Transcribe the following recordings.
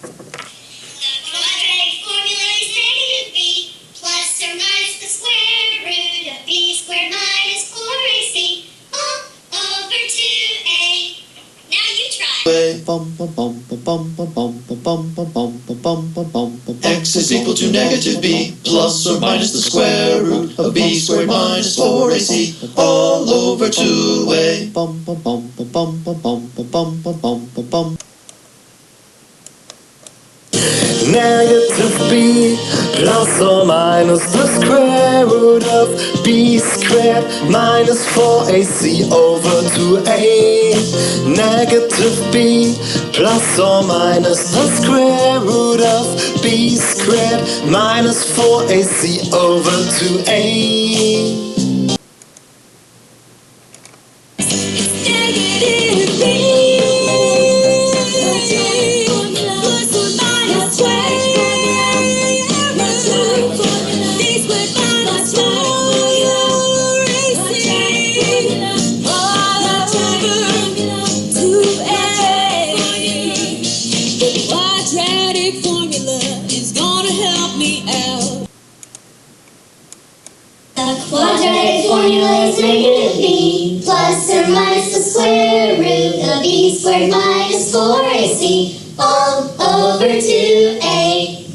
quadratic formula is negative b plus or minus the square root of b squared minus 4ac all over 2a. Now you try. X is equal to negative b plus or minus the square root of b squared minus 4ac all over 2a. Negative b plus or minus the square root of b squared minus 4ac over 2a. Negative b plus or minus the square root of b squared minus 4ac over 2a. Quadratic formula is negative b plus or minus the square root of b squared minus 4ac all over 2a.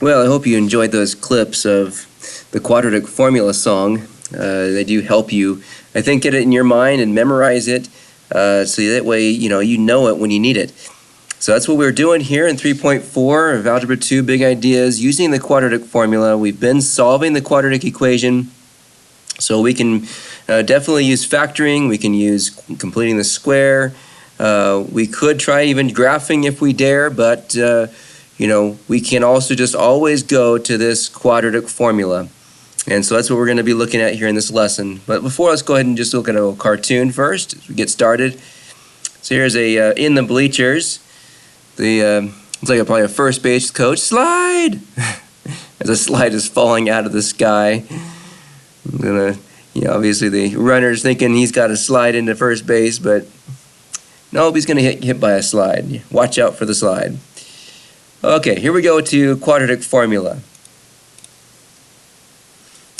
Well, I hope you enjoyed those clips of the quadratic formula song. They do help you, I think, get it in your mind and memorize it, so that way you know it when you need it. So that's what we're doing here in 3.4 of Algebra 2 Big Ideas, using the quadratic formula. We've been solving the quadratic equation, so we can definitely use factoring, we can use completing the square, we could try even graphing if we dare, but we can also just always go to this quadratic formula. And so that's what we're going to be looking at here in this lesson. But before, let's go ahead and just look at a little cartoon first as we get started. So here's a in the bleachers. It's like probably a first base coach. Slide! As a slide is falling out of the sky. I'm gonna, obviously the runner's thinking he's got to slide into first base, but nope, he's gonna get hit by a slide. Watch out for the slide. Okay, here we go to quadratic formula.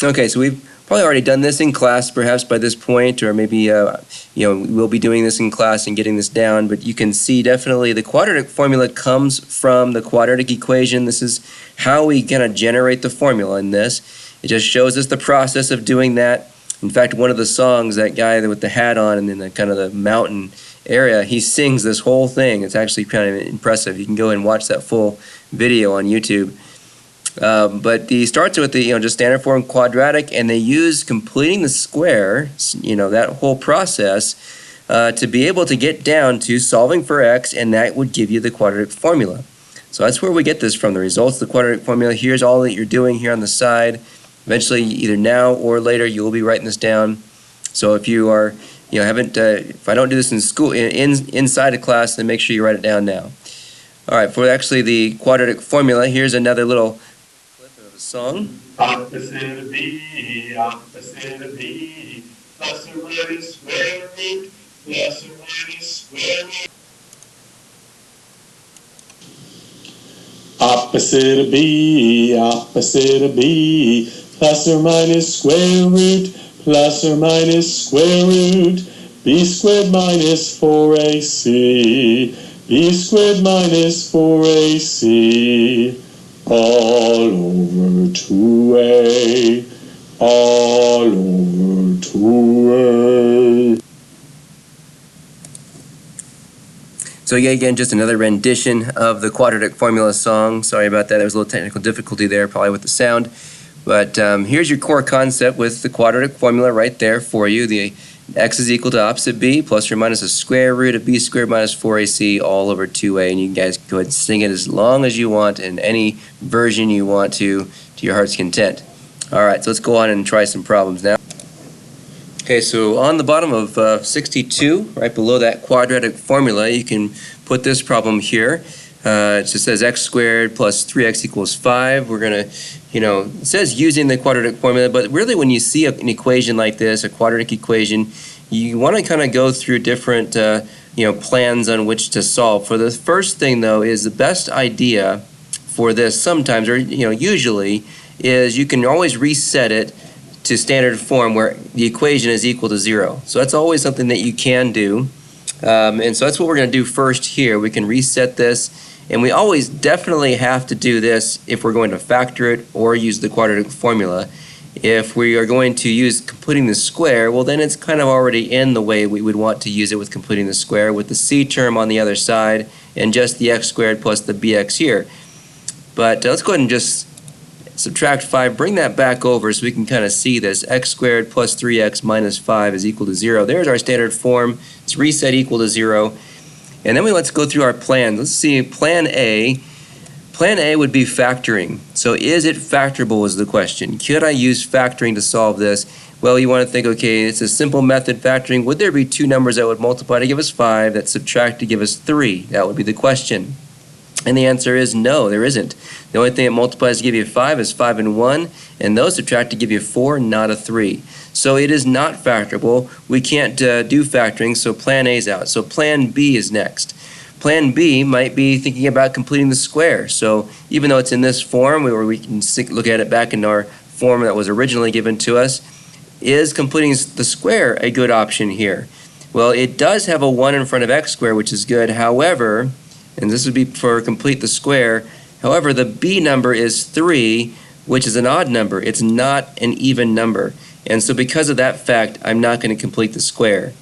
Okay, so we've probably already done this in class perhaps by this point, or maybe we'll be doing this in class and getting this down, but you can see definitely the quadratic formula comes from the quadratic equation. This is how we kind of generate the formula in this. It just shows us the process of doing that. In fact, one of the songs, that guy with the hat on and in the kind of the mountain area, he sings this whole thing. It's actually kind of impressive. You can go and watch that full video on YouTube. But he starts with the just standard form quadratic, and they use completing the square, that whole process, to be able to get down to solving for x, and that would give you the quadratic formula. So that's where we get this from, the results of the quadratic formula. Here's all that you're doing here on the side. Eventually, either now or later, you will be writing this down. So if you are, if I don't do this in school, inside a class, then make sure you write it down now. All right, for actually the quadratic formula, here's another little song. Opposite of b, plus or minus square root, plus or minus square root. Opposite of b, plus or minus square root, plus or minus square root, b squared minus 4ac, b squared minus 4ac. All over 2a, all over 2a. So yeah, again, just another rendition of the quadratic formula song. Sorry about that. There was a little technical difficulty there, probably with the sound. But here's your core concept with the quadratic formula right there for you. The x is equal to opposite b plus or minus the square root of b squared minus 4ac all over 2a. And you guys go ahead and sing it as long as you want in any version you want to your heart's content. All right, so let's go on and try some problems now. Okay, so on the bottom of 62, right below that quadratic formula, you can put this problem here. It just says x squared plus 3x equals 5. We're going to, it says using the quadratic formula, but really when you see an equation like this, a quadratic equation, you want to kind of go through different plans on which to solve. For the first thing, though, is the best idea for this sometimes, or usually, is you can always reset it to standard form where the equation is equal to 0. So that's always something that you can do. And so that's what we're going to do first here. We can reset this, and we always definitely have to do this if we're going to factor it or use the quadratic formula. If we are going to use completing the square, well, then it's kind of already in the way we would want to use it with completing the square, with the c term on the other side and just the x squared plus the bx here. But let's go ahead and just subtract 5, bring that back over so we can kind of see this. X squared plus 3x minus 5 is equal to 0. There's our standard form. It's reset equal to 0. And then let's go through our plan. Let's see, plan A. Plan A would be factoring. So is it factorable is the question. Could I use factoring to solve this? Well, you want to think, okay, it's a simple method factoring. Would there be two numbers that would multiply to give us 5, that subtract to give us 3? That would be the question. And the answer is no, there isn't. The only thing that multiplies to give you 5 is 5 and 1, and those subtract to give you 4, not a 3. So it is not factorable. We can't do factoring, so plan A is out. So plan B is next. Plan B might be thinking about completing the square. So even though it's in this form, where we can look at it back in our form that was originally given to us, is completing the square a good option here? Well, it does have a 1 in front of x squared, which is good. However, and this would be for complete the square, however, the b number is 3, which is an odd number. It's not an even number. And so because of that fact, I'm not going to complete the square.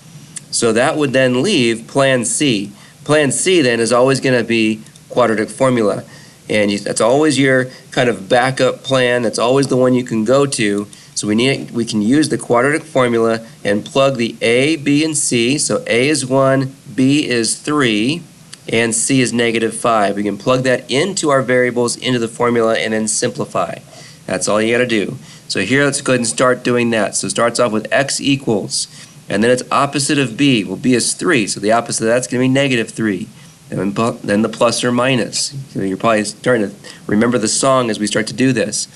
So that would then leave plan C. Plan C then is always going to be quadratic formula. And that's always your kind of backup plan. That's always the one you can go to. So we can use the quadratic formula and plug the A, B, and C. So A is 1, B is 3, and C is -5. We can plug that into our variables, into the formula, and then simplify. That's all you got to do. So here, let's go ahead and start doing that. So it starts off with x equals, and then it's opposite of b. Well, b is 3, so the opposite of that's going to be -3. And then the plus or minus. You're probably starting to remember the song as we start to do this.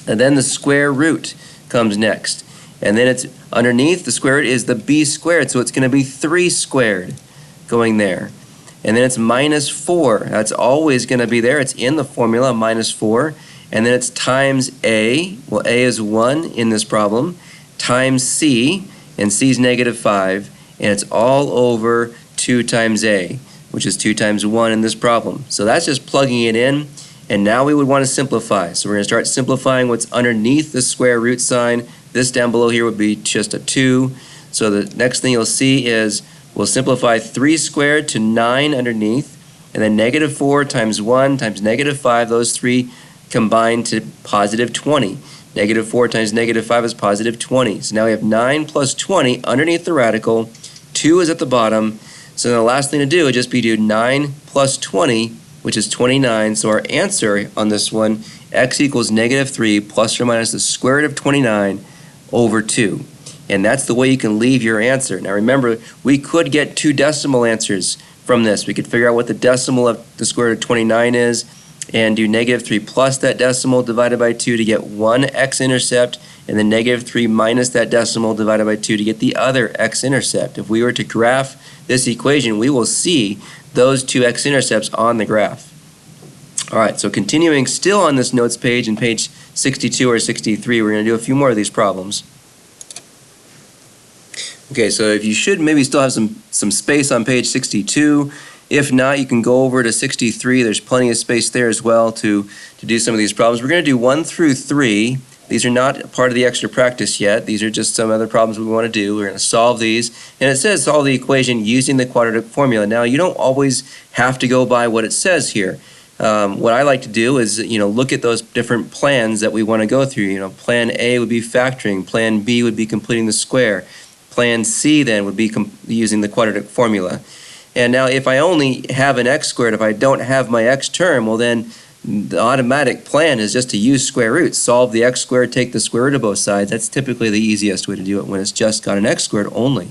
And then the square root comes next. And then it's underneath the square root is the b squared, so it's going to be 3 squared going there. And then it's -4. That's always going to be there. It's in the formula, -4. And then it's times a. Well, a is 1 in this problem. Times c. And c is -5. And it's all over 2 times a, which is 2 times 1 in this problem. So that's just plugging it in. And now we would want to simplify. So we're going to start simplifying what's underneath the square root sign. This down below here would be just a 2. So the next thing you'll see is we'll simplify 3 squared to 9 underneath. And then -4 times 1 times -5, those three combine to +20. -4 times -5 is +20. So now we have 9 plus 20 underneath the radical. 2 is at the bottom. So the last thing to do would just be do 9 plus 20, which is 29. So our answer on this one, x equals -3 plus or minus the square root of 29 over 2. And that's the way you can leave your answer. Now remember, we could get 2 decimal answers from this. We could figure out what the decimal of the square root of 29 is and do -3 plus that decimal divided by 2 to get one x-intercept, and then -3 minus that decimal divided by 2 to get the other x-intercept. If we were to graph this equation, we will see those 2 x-intercepts on the graph. All right, so continuing still on this notes page, in page 62 or 63, we're going to do a few more of these problems. Okay, so if you should maybe still have some space on page 62. If not, you can go over to 63. There's plenty of space there as well to do some of these problems. We're going to do 1 through 3. These are not part of the extra practice yet. These are just some other problems we want to do. We're going to solve these. And it says solve the equation using the quadratic formula. Now, you don't always have to go by what it says here. What I like to do is, look at those different plans that we want to go through. Plan A would be factoring. Plan B would be completing the square. Plan C then would be using the quadratic formula. And now if I only have an x squared, if I don't have my x term, well then the automatic plan is just to use square roots. Solve the x squared, take the square root of both sides. That's typically the easiest way to do it when it's just got an x squared only.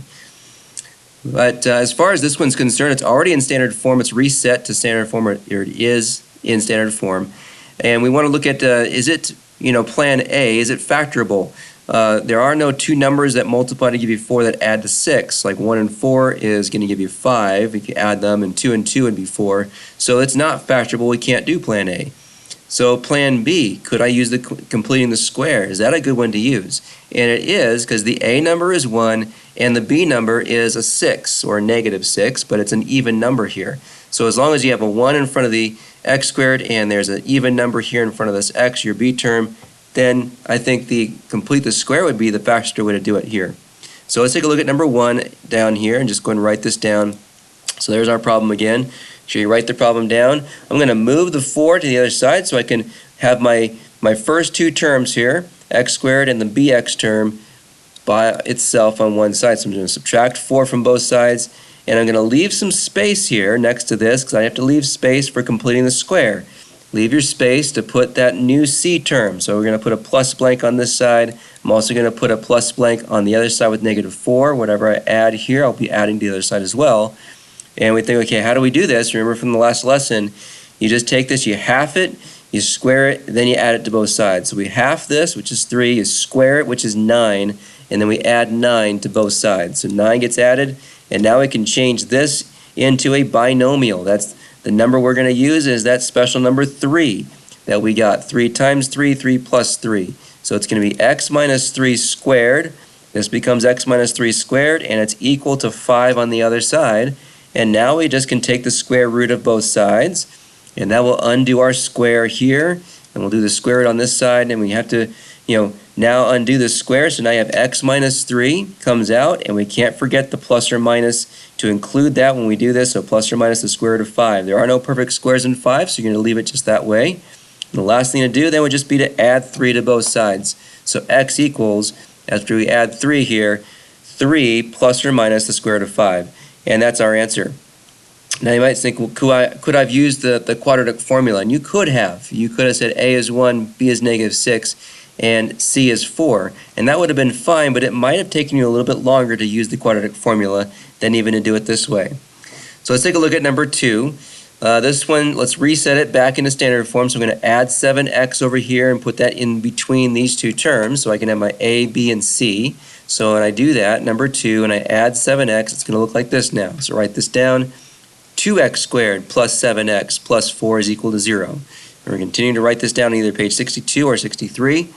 But as far as this one's concerned, it's already in standard form. It's reset to standard form, or it is in standard form. And we want to look at, is it, plan A, is it factorable? there are no two numbers that multiply to give you 4 that add to 6. Like 1 and 4 is going to give you 5 if you add them, and 2 and 2 would be 4. So it's not factorable. We can't do plan A. So plan B, could I use the completing the square? Is that a good one to use? And it is, because the A number is 1 and the B number is a 6 or a negative 6, but it's an even number here. So as long as you have a 1 in front of the x squared and there's an even number here in front of this x, your B term, then I think the complete the square would be the faster way to do it here. So let's take a look at number 1 down here and just go and write this down. So there's our problem again. Make sure you write the problem down. I'm going to move the 4 to the other side so I can have my first two terms here, x squared and the bx term, by itself on one side. So I'm going to subtract 4 from both sides, and I'm going to leave some space here next to this because I have to leave space for completing the square. Leave your space to put that new c term. So we're going to put a plus blank on this side. I'm also going to put a plus blank on the other side with negative 4. Whatever I add here, I'll be adding to the other side as well. And we think, okay, how do we do this? Remember from the last lesson, you just take this, you half it, you square it, then you add it to both sides. So we half this, which is 3, you square it, which is 9, and then we add 9 to both sides. So 9 gets added, and now we can change this into a binomial. That's the number we're going to use is that special number 3 that we got. 3 times 3, 3 plus 3. So it's going to be x minus 3 squared. This becomes x minus 3 squared, and it's equal to 5 on the other side. And now we just can take the square root of both sides, and that will undo our square here, and we'll do the square root on this side, and we have to, now undo the square. So now you have x minus 3 comes out, and we can't forget the plus or minus to include that when we do this, so plus or minus the square root of 5. There are no perfect squares in 5, so you're going to leave it just that way. And the last thing to do then would just be to add 3 to both sides. So x equals, after we add 3 here, 3 plus or minus the square root of 5. And that's our answer. Now you might think, well, could I have used the quadratic formula? And you could have. You could have said A is 1, B is negative 6, and C is 4. And that would have been fine, but it might have taken you a little bit longer to use the quadratic formula than even to do it this way. So let's take a look at number 2. This one, let's reset it back into standard form. So I'm going to add 7x over here and put that in between these two terms so I can have my A, B, and C. So when I do that, number 2, and I add 7x, it's going to look like this now. So write this down. 2x squared plus 7x plus 4 is equal to 0. And we're continuing to write this down on either page 62 or 63.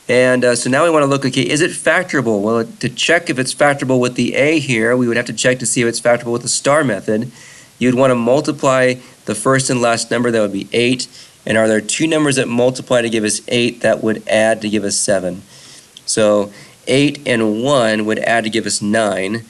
And so now we want to look, okay, is it factorable? Well, to check if it's factorable with the A here, we would have to check to see if it's factorable with the star method. You'd want to multiply the first and last number, that would be 8. And are there two numbers that multiply to give us 8 that would add to give us 7? So 8 and 1 would add to give us 9.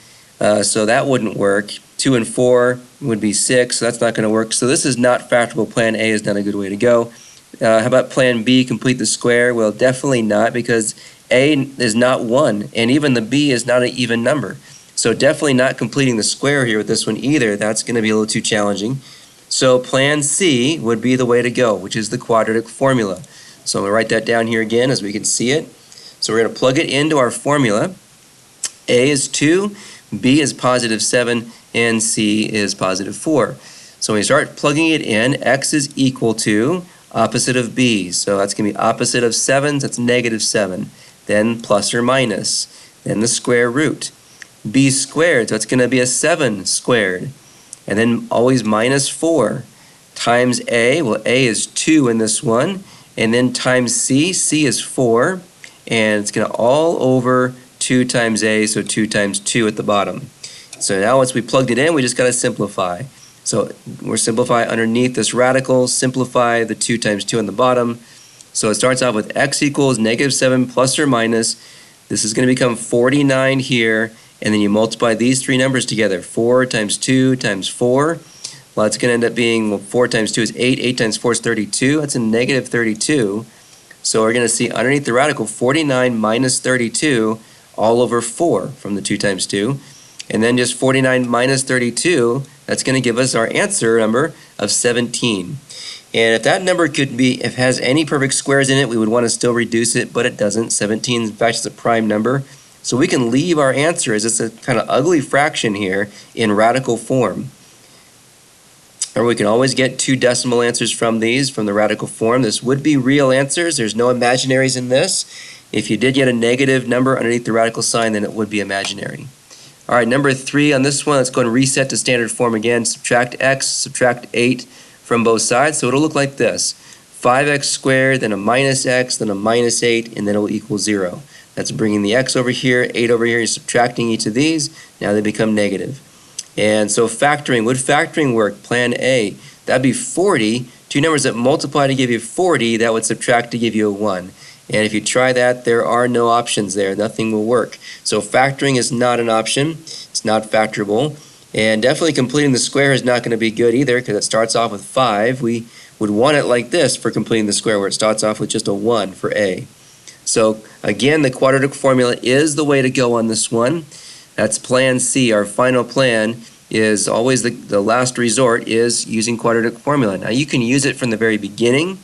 So that wouldn't work. 2 and 4 would be 6, so that's not going to work. So this is not factorable. Plan A is not a good way to go. How about plan B, complete the square? Well, definitely not, because A is not 1, and even the B is not an even number. So definitely not completing the square here with this one either. That's going to be a little too challenging. So plan C would be the way to go, which is the quadratic formula. So I'm going to write that down here again as we can see it. So we're going to plug it into our formula. A is 2, B is positive 7, and C is positive 4. So when we start plugging it in, X is equal to opposite of B. So that's going to be opposite of 7, that's negative 7. Then plus or minus. Then the square root. B squared, so it's going to be a 7 squared. And then always minus 4 times A. Well, A is 2 in this one. And then times C. C is 4. And it's going to all over 2 times A, so 2 times 2 at the bottom. So now once we plugged it in, we just got to simplify. So we're simplify underneath this radical, simplify the 2 times 2 on the bottom. So it starts off with x equals negative 7 plus or minus. This is going to become 49 here, and then you multiply these three numbers together. 4 times 2 times 4. Well, it's going to end up being, well, 4 times 2 is 8. 8 times 4 is 32. That's a negative 32. So we're going to see underneath the radical 49 minus 32 all over 4 from the 2 times 2. And then just 49 minus 32, that's going to give us our answer number of 17. And if that number could be, if it has any perfect squares in it, we would want to still reduce it, but it doesn't. 17, in fact, is a prime number. So we can leave our answer as it's a kind of ugly fraction here in radical form. Or we can always get 2 decimal answers from these, from the radical form. This would be real answers. There's no imaginaries in this. If you did get a negative number underneath the radical sign, then it would be imaginary. All right, number 3 on this one, let's go and reset to standard form again. Subtract x, subtract 8 from both sides. So it'll look like this. 5x squared, then a minus x, then a minus 8, and then it'll equal 0. That's bringing the x over here, 8 over here. You're subtracting each of these. Now they become negative. And so factoring, would factoring work? Plan A. That'd be 40. 2 numbers that multiply to give you 40, that would subtract to give you a 1. And if you try that, there are no options there. Nothing will work. So factoring is not an option. It's not factorable. And definitely completing the square is not going to be good either because it starts off with 5. We would want it like this for completing the square where it starts off with just a 1 for A. So again, the quadratic formula is the way to go on this one. That's plan C. Our final plan is always the last resort is using quadratic formula. Now you can use it from the very beginning.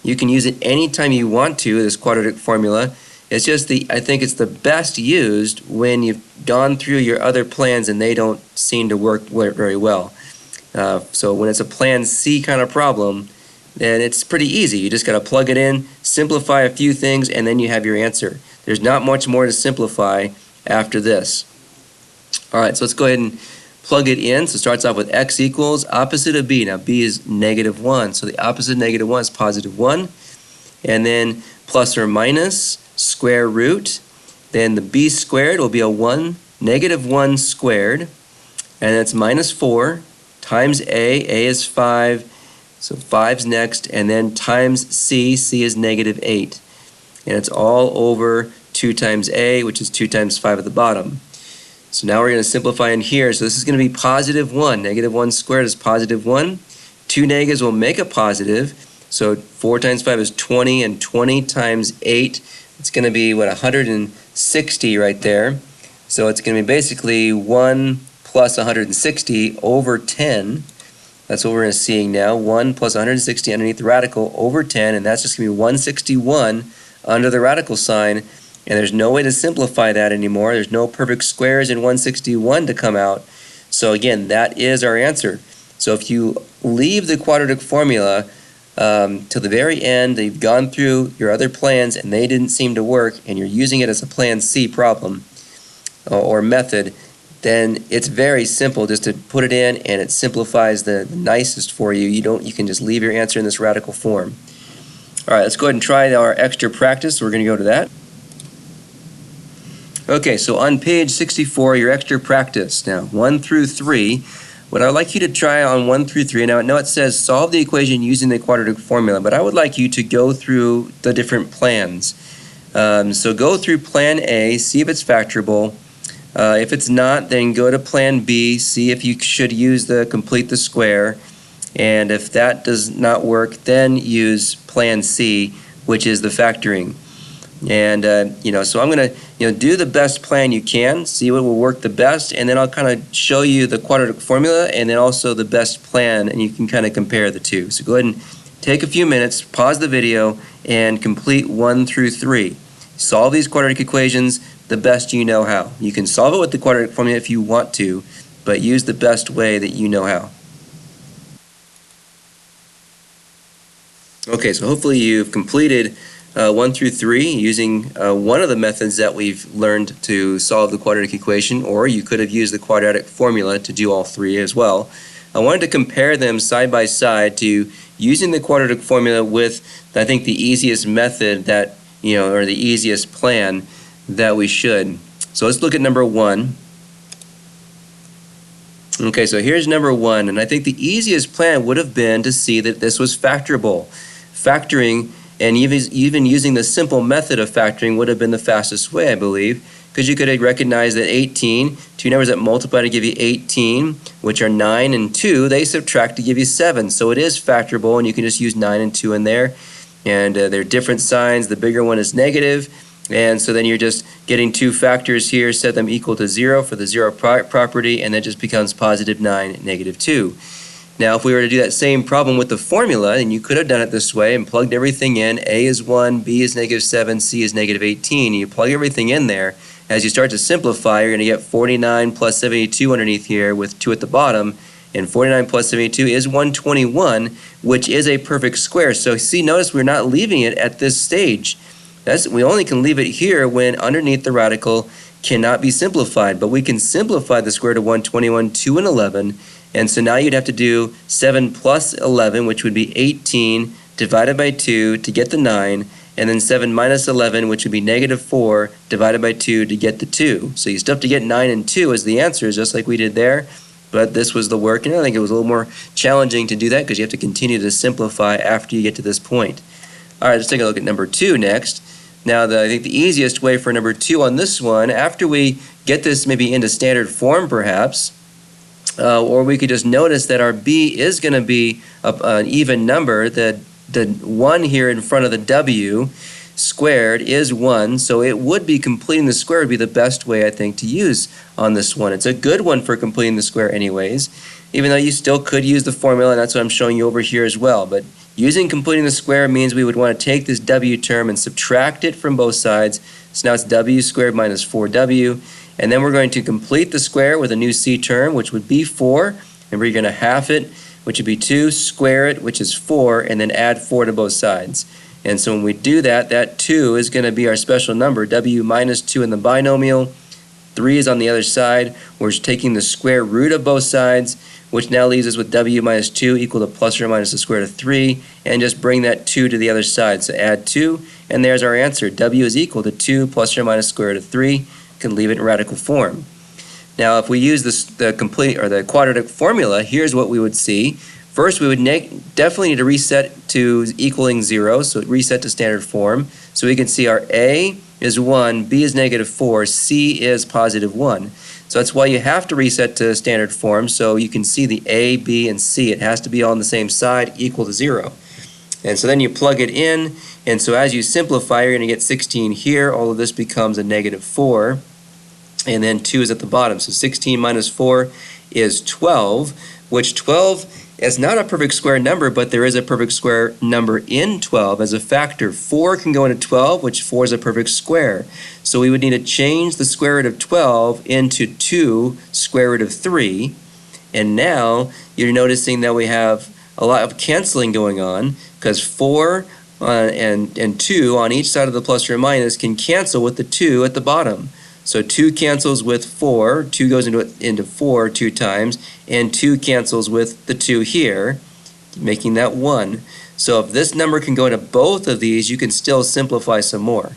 You can use it anytime you want to, this quadratic formula. It's just I think it's the best used when you've gone through your other plans and they don't seem to work very well. So when it's a plan C kind of problem, then it's pretty easy. You just got to plug it in, simplify a few things, and then you have your answer. There's not much more to simplify after this. All right, so let's go ahead and plug it in. So it starts off with x equals opposite of b. Now b is negative 1, so the opposite of negative 1 is positive 1. And then plus or minus square root. Then the b squared will be a 1, negative 1 squared. And that's minus 4 times a. A is 5, so 5's next. And then times c. C is negative 8. And it's all over 2 times a, which is 2 times 5 at the bottom. So now we're going to simplify in here. So this is going to be positive 1. Negative 1 squared is positive 1. 2 negatives will make a positive. So 4 times 5 is 20, and 20 times 8, it's going to be, what, 160 right there. So it's going to be basically 1 plus 160 over 10. That's what we're seeing now. 1 plus 160 underneath the radical over 10, and that's just going to be 161 under the radical sign. And there's no way to simplify that anymore. There's no perfect squares in 161 to come out. So again, that is our answer. So if you leave the quadratic formula till the very end, you've gone through your other plans and they didn't seem to work, and you're using it as a plan C problem or method, then it's very simple just to put it in, and it simplifies the nicest for you. You can just leave your answer in this radical form. All right, let's go ahead and try our extra practice. We're going to go to that. Okay, so on page 64, your extra practice. Now, 1 through 3. What I'd like you to try on 1 through 3, now I know it says solve the equation using the quadratic formula, but I would like you to go through the different plans. So go through plan A, see if it's factorable. If it's not, then go to plan B, see if you should use the complete the square. And if that does not work, then use plan C, which is the factoring. And so I'm going to do the best plan you can, see what will work the best, and then I'll kind of show you the quadratic formula and then also the best plan, and you can kind of compare the two. So go ahead and take a few minutes, pause the video, and complete 1 through 3. Solve these quadratic equations the best you know how. You can solve it with the quadratic formula if you want to, but use the best way that you know how. Okay, so hopefully you've completed 1 through 3 using one of the methods that we've learned to solve the quadratic equation, or you could have used the quadratic formula to do all 3 as well. I wanted to compare them side by side to using the quadratic formula with, I think, the easiest method that, or the easiest plan that we should. So let's look at number 1. Okay, so here's number 1, and I think the easiest plan would have been to see that this was factorable. Factoring, and even using the simple method of factoring, would have been the fastest way, I believe, because you could have recognized that 18, 2 numbers that multiply to give you 18, which are 9 and 2, they subtract to give you 7. So it is factorable, and you can just use 9 and 2 in there. And they're different signs. The bigger one is negative, and so then you're just getting 2 factors here, set them equal to 0 for the 0 property, and that just becomes positive 9, negative 2. Now, if we were to do that same problem with the formula, and you could have done it this way and plugged everything in, A is 1, B is negative 7, C is negative 18, and you plug everything in there. As you start to simplify, you're going to get 49 plus 72 underneath here with 2 at the bottom, And 49 plus 72 is 121, which is a perfect square. So see, notice we're not leaving it at this stage. We only can leave it here when underneath the radical cannot be simplified. But we can simplify the square root of 121, 2 and 11. And so now you'd have to do 7 plus 11, which would be 18, divided by 2 to get the 9. And then 7 minus 11, which would be negative 4, divided by 2 to get the 2. So you still have to get 9 and 2 as the answers, just like we did there. But this was the work, and I think it was a little more challenging to do that because you have to continue to simplify after you get to this point. All right, let's take a look at number 2 next. Now, I think the easiest way for number 2 on this one, after we get this maybe into standard form perhaps, or we could just notice that our b is going to be an even number. The 1 here in front of the w squared is 1, so it would be completing the square would be the best way, I think, to use on this one. It's a good one for completing the square anyways, even though you still could use the formula, and that's what I'm showing you over here as well. But using completing the square means we would want to take this w term and subtract it from both sides. So now it's w squared minus 4w, and then we're going to complete the square with a new c term, which would be 4, and we're going to half it, which would be 2, square it, which is 4, and then add 4 to both sides. And so when we do that, that 2 is going to be our special number, w minus 2 in the binomial. 3 is on the other side. We're taking the square root of both sides, which now leaves us with w minus 2 equal to plus or minus the square root of 3, and just bring that 2 to the other side. So add 2, and there's our answer. W is equal to 2 plus or minus square root of 3. You can leave it in radical form. Now, if we use the quadratic formula, here's what we would see. First, we would definitely need to reset to equaling 0, so reset to standard form. So we can see our A is 1, B is negative 4, C is positive 1. So that's why you have to reset to standard form, so you can see the A, B, and C. It has to be all on the same side, equal to 0. And so then you plug it in, and so as you simplify, you're going to get 16 here. All of this becomes a negative 4, and then 2 is at the bottom. So 16 minus 4 is 12, which 12 is not a perfect square number, but there is a perfect square number in 12 as a factor. 4 can go into 12, which 4 is a perfect square. So we would need to change the square root of 12 into 2 square root of 3. And now you're noticing that we have a lot of canceling going on because 4 and 2 on each side of the plus or minus can cancel with the 2 at the bottom. So 2 cancels with 4, 2 goes into 4 2 times, and 2 cancels with the 2 here, making that 1. So if this number can go into both of these, you can still simplify some more.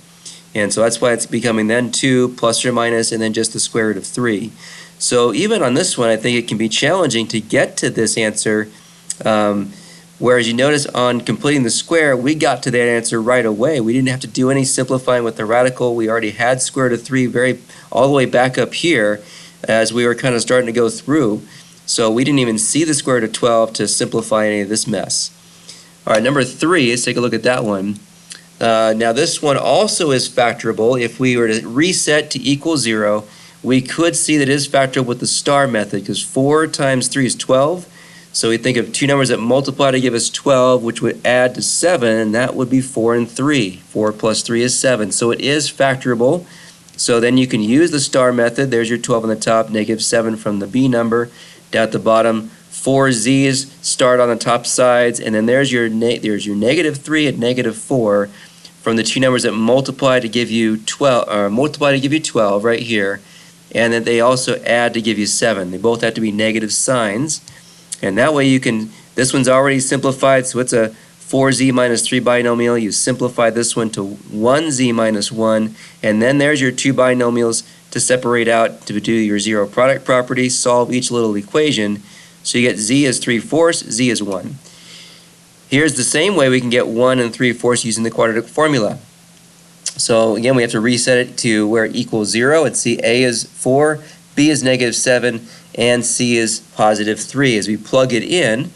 And so that's why it's becoming then 2 plus or minus, and then just the square root of 3. So even on this one, I think it can be challenging to get to this answer, whereas you notice on completing the square, we got to that answer right away. We didn't have to do any simplifying with the radical. We already had square root of 3 all the way back up here as we were kind of starting to go through. So we didn't even see the square root of 12 to simplify any of this mess. All right, number 3, let's take a look at that one. Now this one also is factorable. If we were to reset to equal 0, we could see that it is factorable with the star method because 4 times 3 is 12. So we think of two numbers that multiply to give us 12, which would add to 7, and that would be 4 and 3. 4 plus 3 is 7. So it is factorable. So then you can use the star method. There's your 12 on the top, negative 7 from the B number. Down at the bottom, 4 z's start on the top sides, and then there's your negative 3 and negative 4 from the two numbers that multiply to give you 12 right here, and then they also add to give you 7. They both have to be negative signs. And that way you can, this one's already simplified, so it's a 4z minus 3 binomial. You simplify this one to 1z minus 1, and then there's your two binomials to separate out to do your zero product property, solve each little equation. So you get z is 3/4, z is 1. Here's the same way we can get 1 and 3/4 using the quadratic formula. So again, we have to reset it to where it equals 0, and see a is 4, b is negative 7, and c is positive 3. As we plug it in,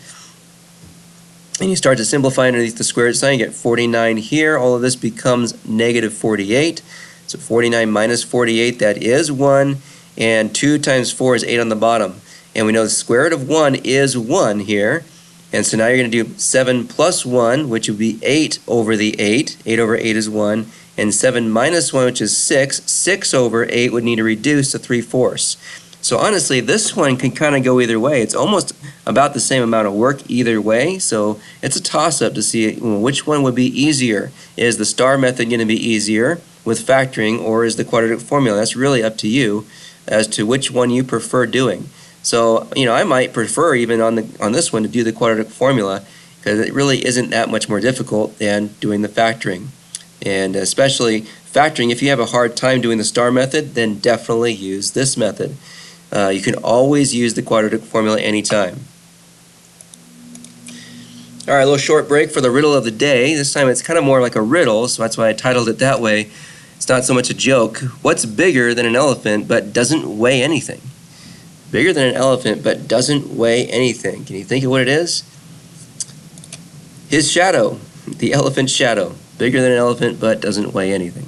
and you start to simplify underneath the square root sign, you get 49 here. All of this becomes negative 48. So 49 minus 48, that is 1. And 2 times 4 is 8 on the bottom. And we know the square root of 1 is 1 here. And so now you're going to do 7 plus 1, which would be 8 over the 8. 8 over 8 is 1. And 7 minus 1, which is 6. 6 over 8 would need to reduce to 3/4. So honestly, this one can kind of go either way. It's almost about the same amount of work either way, so it's a toss-up to see which one would be easier. Is the star method going to be easier with factoring, or is the quadratic formula? That's really up to you as to which one you prefer doing. So, I might prefer even on this one to do the quadratic formula, because it really isn't that much more difficult than doing the factoring. And especially factoring, if you have a hard time doing the star method, then definitely use this method. You can always use the quadratic formula anytime. All right, a little short break for the riddle of the day. This time it's kind of more like a riddle, so that's why I titled it that way. It's not so much a joke. What's bigger than an elephant but doesn't weigh anything? Bigger than an elephant but doesn't weigh anything. Can you think of what it is? His shadow, the elephant's shadow. Bigger than an elephant but doesn't weigh anything.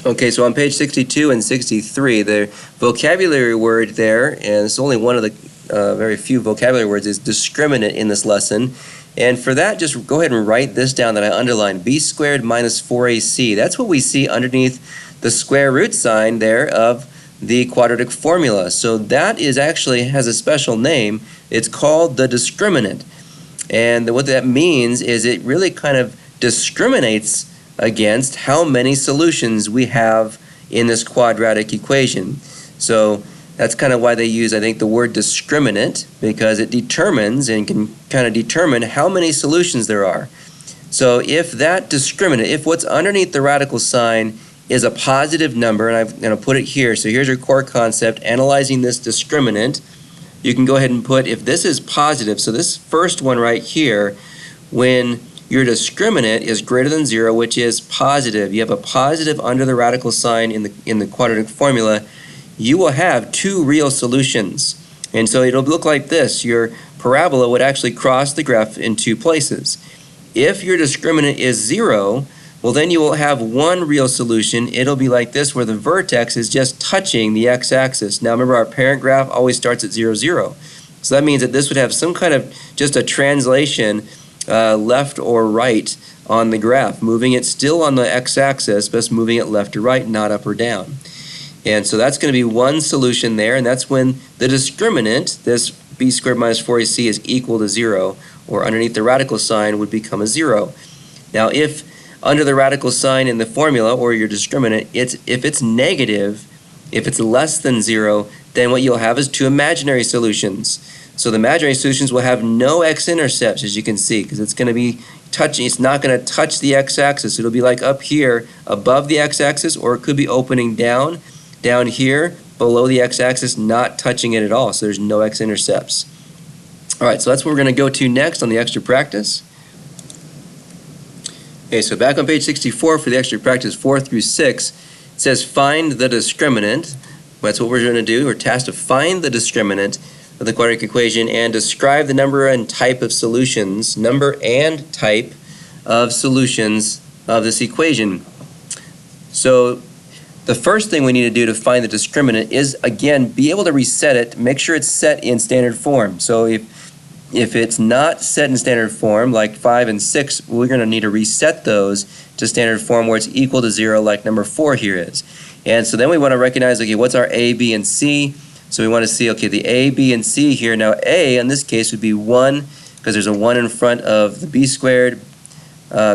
Okay, so on page 62 and 63, the vocabulary word there, and it's only one of the very few vocabulary words, is discriminant in this lesson. And for that, just go ahead and write this down that I underlined, b squared minus 4ac. That's what we see underneath the square root sign there of the quadratic formula. So that actually has a special name. It's called the discriminant. And what that means is it really kind of discriminates against how many solutions we have in this quadratic equation. So that's kind of why they use, I think, the word discriminant, because it determines and can kind of determine how many solutions there are. So if that discriminant, if what's underneath the radical sign is a positive number, and I'm going to put it here, so here's your core concept, analyzing this discriminant, you can go ahead and put, if this is positive, so this first one right here, when your discriminant is greater than 0, which is positive, you have a positive under the radical sign in the quadratic formula, you will have two real solutions. And so it'll look like this. Your parabola would actually cross the graph in two places. If your discriminant is 0, well, then you will have one real solution. It'll be like this, where the vertex is just touching the x-axis. Now remember, our parent graph always starts at 0, 0. So that means that this would have some kind of just a translation left or right on the graph, moving it still on the x-axis, but moving it left to right, not up or down. And so that's going to be one solution there, and that's when the discriminant, this b squared minus 4ac, is equal to 0, or underneath the radical sign would become a 0. Now if under the radical sign in the formula, or your discriminant, if it's negative, if it's less than 0, then what you'll have is two imaginary solutions. So the imaginary solutions will have no x-intercepts, as you can see, because it's going to be touching, it's not going to touch the x-axis. It'll be like up here above the x-axis, or it could be opening down here below the x-axis, not touching it at all, so there's no x-intercepts. All right, so that's what we're going to go to next on the extra practice. Okay, so back on page 64 for the extra practice 4 through 6, it says find the discriminant. That's what we're going to do. We're tasked to find the discriminant of the quadratic equation and describe the number and type of solutions, of this equation. So the first thing we need to do to find the discriminant is, again, be able to reset it, make sure it's set in standard form. So if it's not set in standard form, like 5 and 6, we're going to need to reset those to standard form where it's equal to 0, like number 4 here is. And so then we want to recognize, okay, what's our A, B, and C? So we want to see, okay, the A, B, and C here. Now A, in this case, would be 1, because there's a 1 in front of the B squared.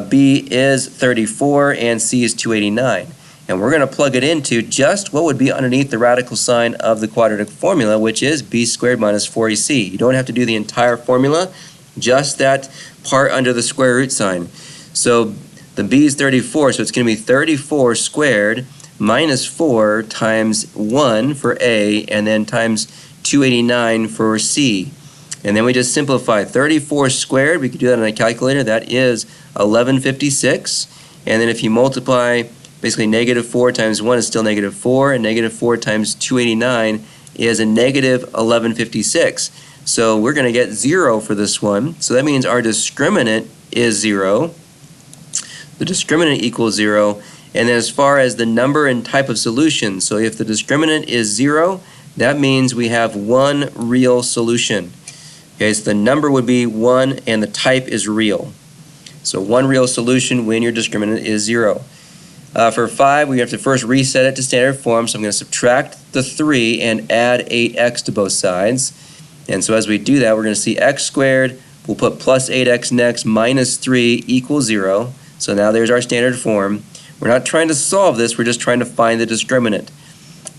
B is 34, and C is 289. And we're going to plug it into just what would be underneath the radical sign of the quadratic formula, which is b squared minus 4ac. You don't have to do the entire formula, just that part under the square root sign. So the b is 34, so it's going to be 34 squared minus 4 times 1 for A, and then times 289 for C. And then we just simplify. 34 squared, we could do that on a calculator, that is 1156. And then if you multiply, basically negative 4 times 1 is still negative 4, and negative 4 times 289 is a negative 1156. So we're going to get 0 for this one. So that means our discriminant is 0. The discriminant equals 0. And then as far as the number and type of solution, so if the discriminant is 0, that means we have one real solution. Okay, so the number would be 1 and the type is real. So one real solution when your discriminant is 0. For 5, we have to first reset it to standard form, so I'm going to subtract the 3 and add 8x to both sides. And so as we do that, we're going to see x squared, we'll put plus 8x next, minus 3 equals 0. So now there's our standard form. We're not trying to solve this, we're just trying to find the discriminant.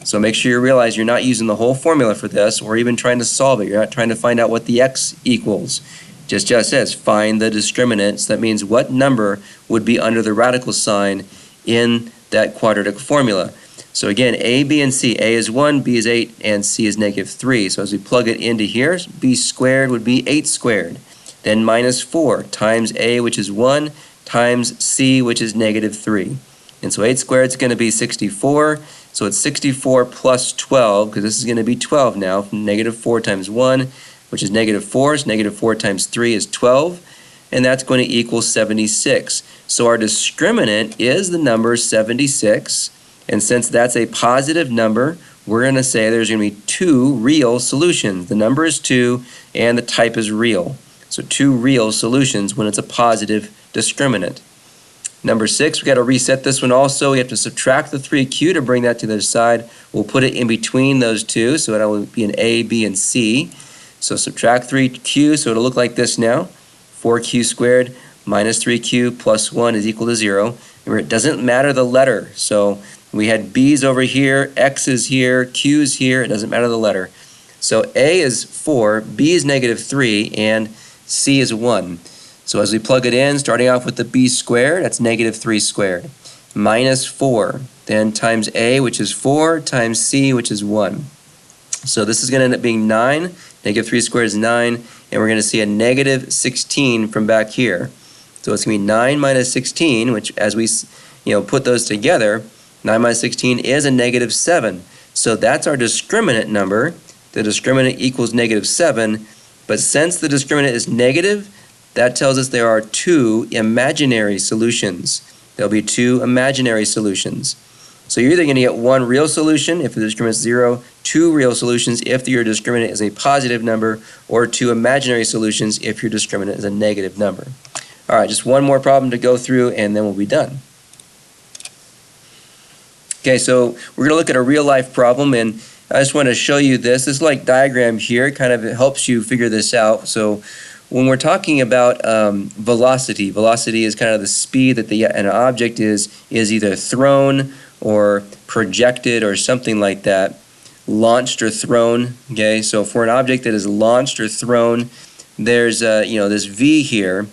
So make sure you realize you're not using the whole formula for this or even trying to solve it. You're not trying to find out what the x equals. Just says find the discriminant. So that means what number would be under the radical sign in that quadratic formula. So again, a, b, and c. A is 1, b is 8, and c is negative 3. So as we plug it into here, b squared would be 8 squared. Then minus 4 times a, which is 1, times c, which is negative 3. And so 8 squared is going to be 64. So it's 64 plus 12, because this is going to be 12 now, from negative 4 times 1, which is negative 4. So negative 4 times 3 is 12. And that's going to equal 76. So our discriminant is the number 76. And since that's a positive number, we're going to say there's going to be 2 real solutions. The number is 2, and the type is real. So 2 real solutions when it's a positive discriminant. Number 6, we've got to reset this one also. We have to subtract the 3q to bring that to the other side. We'll put it in between those two, so it will be an A, B, and C. So subtract 3q, so it'll look like this now. 4q squared minus 3q plus 1 is equal to 0. Remember, it doesn't matter the letter. So we had b's over here, x's here, q's here. It doesn't matter the letter. So A is 4, B is negative 3, and C is 1. So as we plug it in, starting off with the b squared, that's negative 3 squared, minus 4, then times a, which is 4, times c, which is 1. So this is going to end up being 9. Negative 3 squared is 9, and we're going to see a negative 16 from back here. So it's going to be 9 minus 16, which as we put those together, 9 minus 16 is a negative 7. So that's our discriminant number. The discriminant equals negative 7, but since the discriminant is negative, that tells us there are 2 imaginary solutions. There'll be 2 imaginary solutions. So you're either going to get 1 real solution if the discriminant is 0, 2 real solutions if your discriminant is a positive number, or 2 imaginary solutions if your discriminant is a negative number. All right, just one more problem to go through and then we'll be done. Okay, so we're going to look at a real life problem, and I just want to show you this. This like diagram here. It kind of helps you figure this out. So when we're talking about velocity is kind of the speed that an object is either thrown or projected or something like that, launched or thrown. Okay, so for an object that is launched or thrown, there's this v here,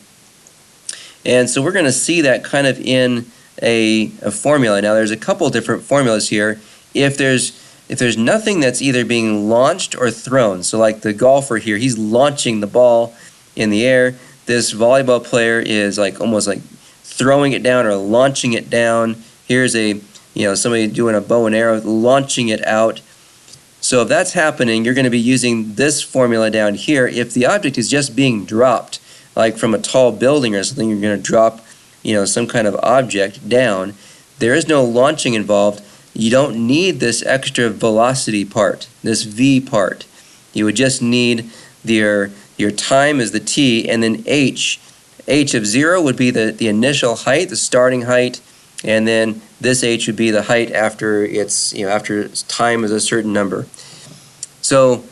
and so we're going to see that kind of in a formula. Now there's a couple different formulas here. If there's nothing that's either being launched or thrown, so like the golfer here, he's launching the ball in the air. This volleyball player is almost like throwing it down or launching it down. Here's somebody doing a bow and arrow, launching it out. So if that's happening, you're going to be using this formula down here. If the object is just being dropped, like from a tall building or something, you're going to drop some kind of object down. There is no launching involved. You don't need this extra velocity part, this v part. You would just need your time is the t, and then h. h of 0 would be the initial height, the starting height, and then this h would be the height after after its time is a certain number. So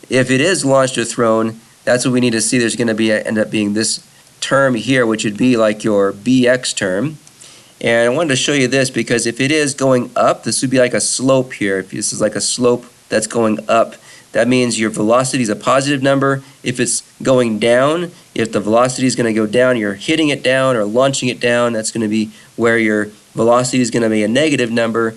if it is launched or thrown, that's what we need to see. There's going to end up being this term here, which would be like your bx term. And I wanted to show you this because if it is going up, this would be like a slope here. If this is like a slope that's going up, that means your velocity is a positive number. If it's going down, if the velocity is going to go down, you're hitting it down or launching it down, that's going to be where your velocity is going to be a negative number.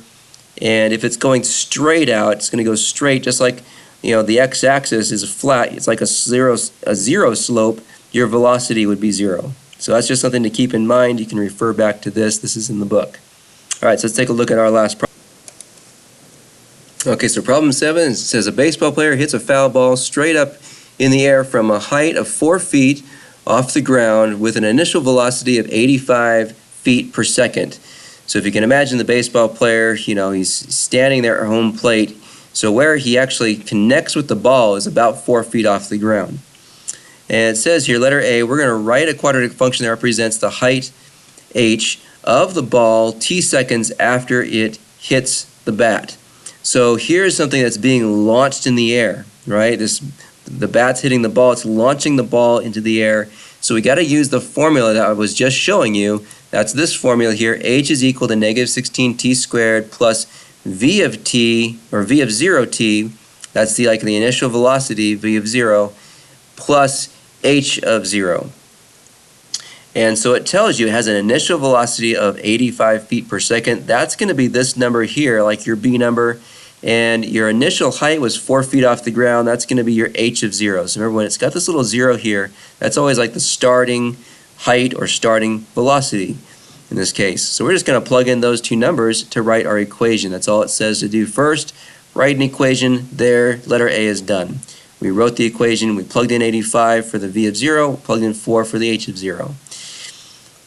And if it's going straight out, it's going to go straight, just like the x-axis is flat. It's like a zero slope. Your velocity would be 0. So that's just something to keep in mind. You can refer back to this. This is in the book. All right, so let's take a look at our last problem. Okay, so problem 7 says a baseball player hits a foul ball straight up in the air from a height of 4 feet off the ground with an initial velocity of 85 feet per second. So if you can imagine the baseball player, he's standing there at home plate. So where he actually connects with the ball is about 4 feet off the ground. And it says here, letter A, we're going to write a quadratic function that represents the height h of the ball t seconds after it hits the bat. So here's something that's being launched in the air, right? The bat's hitting the ball, it's launching the ball into the air. So we got to use the formula that I was just showing you. That's this formula here. H is equal to negative 16t squared plus v of t, or v of 0t, that's the initial velocity, v of 0, plus h of 0. And so it tells you it has an initial velocity of 85 feet per second. That's going to be this number here, like your B number. And your initial height was 4 feet off the ground. That's going to be your h of 0. So remember, when it's got this little 0 here, that's always like the starting height or starting velocity in this case. So we're just going to plug in those two numbers to write our equation. That's all it says to do first. Write an equation. There, letter A is done. We wrote the equation. We plugged in 85 for the v of 0, plugged in 4 for the h of 0.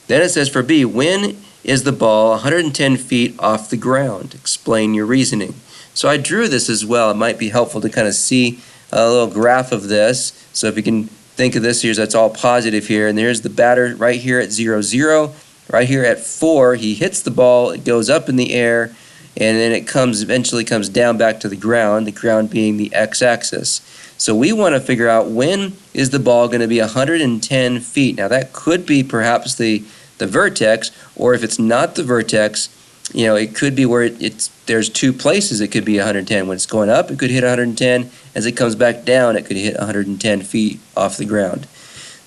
Then it says for B, when is the ball 110 feet off the ground? Explain your reasoning. So I drew this as well. It might be helpful to kind of see a little graph of this. So if you can think of this here, that's all positive here. And there's the batter right here at 0, 0. Right here at 4, he hits the ball. It goes up in the air. And then it eventually comes down back to the ground being the x-axis. So we want to figure out, when is the ball going to be 110 feet? Now that could be perhaps the vertex, or if it's not the vertex, it could be where there's two places it could be 110. When it's going up, it could hit 110. As it comes back down, it could hit 110 feet off the ground.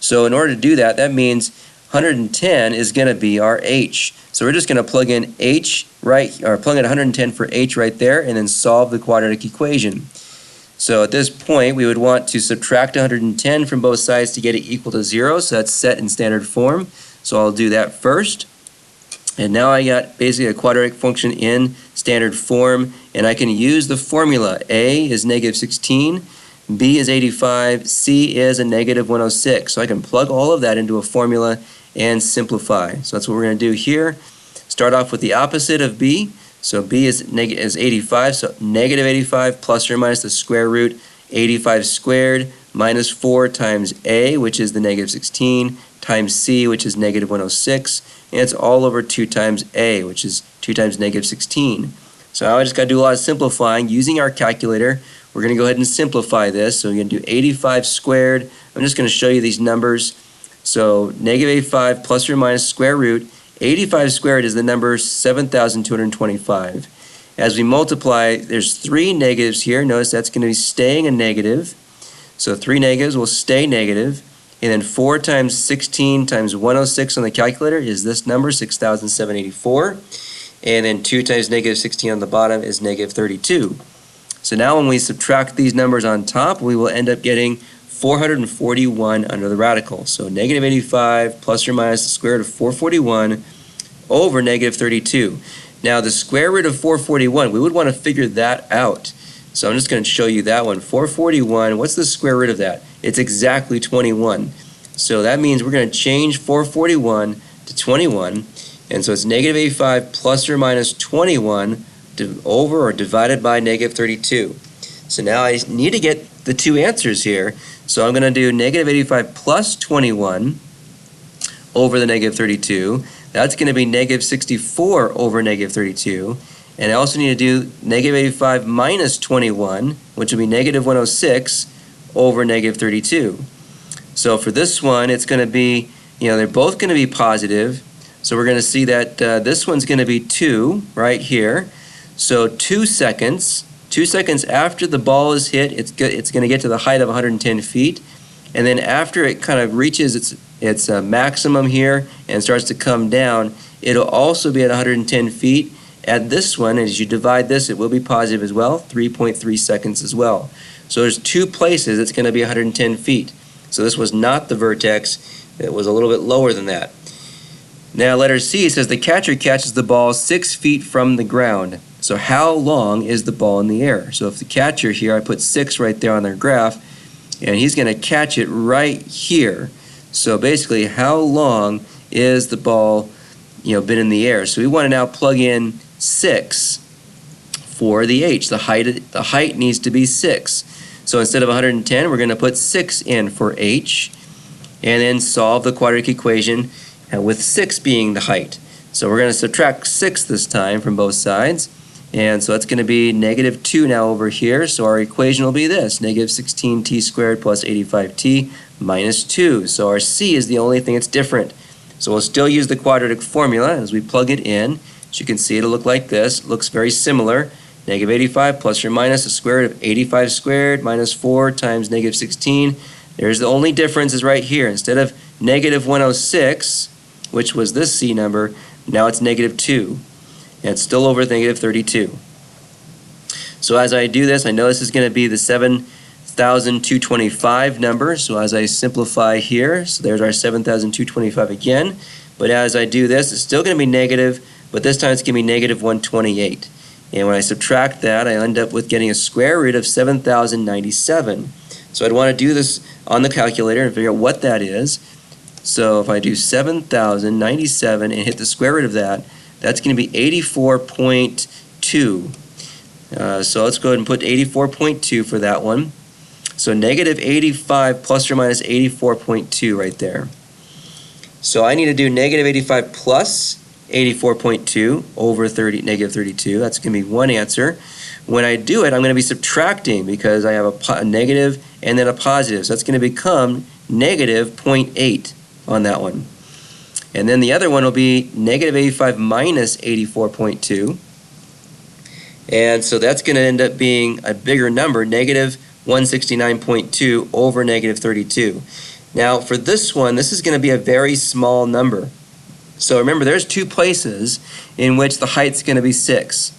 So in order to do that, that means 110 is going to be our h. So we're just going to plug in h plug in 110 for h right there, and then solve the quadratic equation. So at this point, we would want to subtract 110 from both sides to get it equal to 0. So that's set in standard form. So I'll do that first. And now I got basically a quadratic function in standard form, and I can use the formula. A is negative 16, B is 85, C is a negative 106. So I can plug all of that into a formula and simplify. So that's what we're going to do here. Start off with the opposite of B. So B is 85, so negative 85 plus or minus the square root 85 squared minus 4 times A, which is the negative 16, times C, which is negative 106, and it's all over 2 times A, which is 2 times negative 16. So now I just got to do a lot of simplifying. Using our calculator, we're going to go ahead and simplify this. So we're going to do 85 squared. I'm just going to show you these numbers. So negative 85 plus or minus square root. 85 squared is the number 7,225. As we multiply, there's 3 negatives here. Notice that's going to be staying a negative. So 3 negatives will stay negative. And then 4 times 16 times 106 on the calculator is this number, 6,784. And then 2 times negative 16 on the bottom is negative 32. So now when we subtract these numbers on top, we will end up getting 441 under the radical. So negative 85 plus or minus the square root of 441 over negative 32. Now the square root of 441, we would want to figure that out. So I'm just going to show you that one. 441, what's the square root of that? It's exactly 21. So that means we're going to change 441 to 21. And so it's negative 85 plus or minus 21 over or divided by negative 32. So now I need to get the two answers here. So I'm going to do negative 85 plus 21 over the negative 32. That's going to be negative 64 over negative 32. And I also need to do negative 85 minus 21, which will be negative 106 over negative 32. So for this one, it's going to be, they're both going to be positive. So we're going to see that this one's going to be 2 right here. So 2 seconds. 2 seconds after the ball is hit, it's going to get to the height of 110 feet. And then after it kind of reaches its maximum here and starts to come down, it'll also be at 110 feet. At this one, as you divide this, it will be positive as well, 3.3 seconds as well. So there's 2 places it's going to be 110 feet. So this was not the vertex. It was a little bit lower than that. Now letter C says the catcher catches the ball 6 feet from the ground. So how long is the ball in the air? So if the catcher here, I put 6 right there on their graph, and he's going to catch it right here. So basically, how long is the ball, been in the air? So we want to now plug in 6 for the h. The height needs to be 6. So instead of 110, we're going to put 6 in for h, and then solve the quadratic equation with 6 being the height. So we're going to subtract 6 this time from both sides. And so that's going to be negative 2 now over here. So our equation will be this, negative 16t squared plus 85t minus 2. So our c is the only thing that's different. So we'll still use the quadratic formula as we plug it in. As you can see, it'll look like this. It looks very similar. Negative 85 plus or minus the square root of 85 squared minus 4 times negative 16. There's the only difference is right here. Instead of negative 106, which was this c number, now it's negative 2. And it's still over negative 32. So as I do this, I know this is going to be the 7,225 number. So as I simplify here, so there's our 7,225 again. But as I do this, it's still going to be negative, but this time it's going to be negative 128. And when I subtract that, I end up with getting a square root of 7,097. So I'd want to do this on the calculator and figure out what that is. So if I do 7,097 and hit the square root of that, that's going to be 84.2. So let's go ahead and put 84.2 for that one. So negative 85 plus or minus 84.2 right there. So I need to do negative 85 plus 84.2 over negative 32. That's going to be one answer. When I do it, I'm going to be subtracting because I have a negative and then a positive. So that's going to become negative 0.8 on that one. And then the other one will be negative 85 minus 84.2. And so that's going to end up being a bigger number, negative 169.2 over negative 32. Now for this one, this is going to be a very small number. So remember, there's two places in which the height's going to be 6.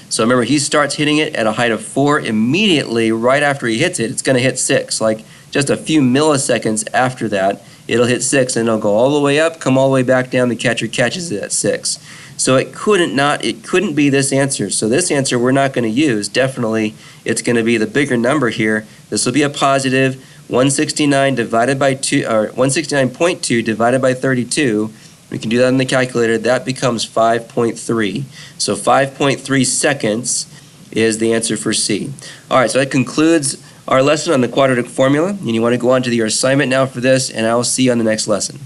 So remember, he starts hitting it at a height of 4. Immediately, right after he hits it, it's going to hit 6. Like just a few milliseconds after that, it'll hit 6, and it'll go all the way up, come all the way back down. The catcher catches it at 6. So it couldn't be this answer. So this answer we're not going to use. Definitely, it's going to be the bigger number here. This will be a positive 169 divided by 2, or 169.2 divided by 32. We can do that in the calculator. That becomes 5.3. So 5.3 seconds is the answer for C. All right, so that concludes our lesson on the quadratic formula. And you want to go on to your assignment now for this, and I will see you on the next lesson.